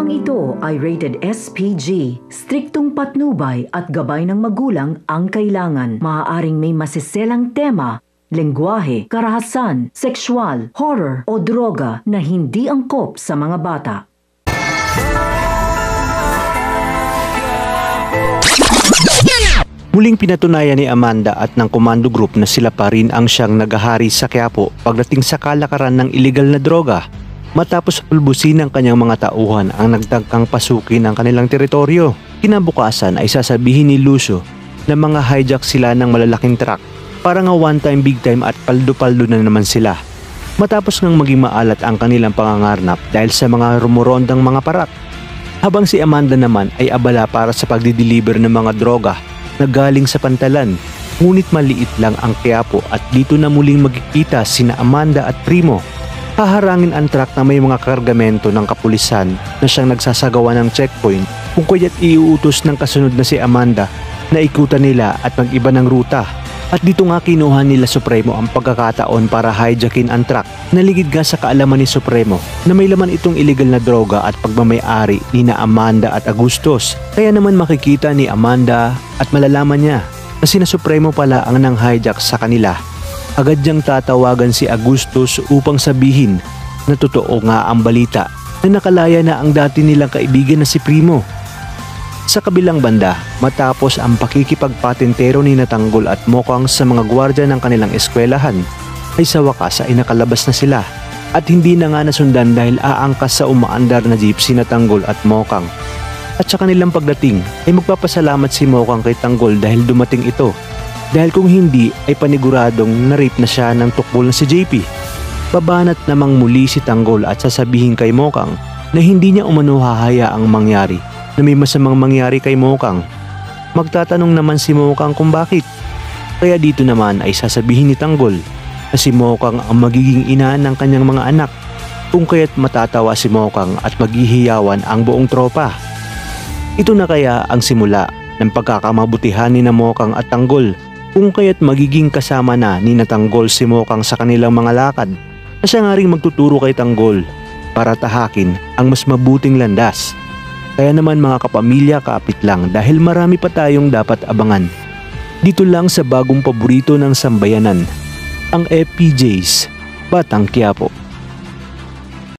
Programang ito ay rated SPG. Striktong patnubay at gabay ng magulang ang kailangan. Maaaring may masiselang tema, lengguwahe, karahasan, sexual, horror o droga na hindi angkop sa mga bata. Muling pinatunayan ni Amanda at ng Komando Group na sila pa rin ang siyang nagahari sa Quiapo pagdating sa kalakaran ng iligal na droga matapos pulbusin ng kanyang mga tauhan ang nagtangkang pasukin ang kanilang teritoryo. Kinabukasan ay sasabihin ni Lucio na mga hijack sila ng malalaking truck para nga one time big time at paldo-paldo na naman sila. Matapos ngang maging maalat ang kanilang pangangarnap dahil sa mga rumorondang mga parak. Habang si Amanda naman ay abala para sa pagdi-deliver ng mga droga na galing sa Pantalan, ngunit maliit lang ang Quiapo at dito na muling magkikita sina Amanda at Primo. Haharangin ang truck na may mga kargamento ng kapulisan na siyang nagsasagawa ng checkpoint kung kaya't iuutos ng kasunod na si Amanda na ikutan nila at mag-iba ng ruta. At dito nga kinuha nila Supremo ang pagkakataon para hijackin ang truck. Naligid nga sa kaalaman ni Supremo na may laman itong illegal na droga at pagmamay-ari ni na Amanda at Agustos. Kaya naman makikita ni Amanda at malalaman niya na sina Supremo pala ang nang hijack sa kanila. Agad niyang tatawagan si Agustos upang sabihin na totoo nga ang balita na nakalaya na ang dati nilang kaibigan na si Primo. Sa kabilang banda, matapos ang pakikipagpatintero ni Tanggol at Mokang sa mga gwardya ng kanilang eskwelahan, ay sa wakas ay nakalabas na sila at hindi na nga nasundan dahil aangkas sa umaandar na jeep si Tanggol at Mokang. At sa kanilang pagdating ay magpapasalamat si Mokang kay Tanggol dahil dumating ito. Dahil kung hindi ay paniguradong na-rape na siya ng tukbol na si JP. Babanat namang muli si Tanggol at sasabihin kay Mokang na hindi niya umano hahayaang mangyari na may masamang mangyari kay Mokang. Magtatanong naman si Mokang kung bakit. Kaya dito naman ay sasabihin ni Tanggol na si Mokang ang magiging ina ng kanyang mga anak, kung kaya't matatawa si Mokang at maghihiyawan ang buong tropa. Ito na kaya ang simula ng pagkakamabutihan ni na Mokang at Tanggol, kung kaya't magiging kasama na ni Tanggol si Mokang sa kanilang mga lakad na siya nga rin magtuturo kay Tanggol para tahakin ang mas mabuting landas. Kaya naman mga kapamilya, kaapit lang dahil marami pa tayong dapat abangan. Dito lang sa bagong paborito ng sambayanan, ang FPJ's Batang Quiapo.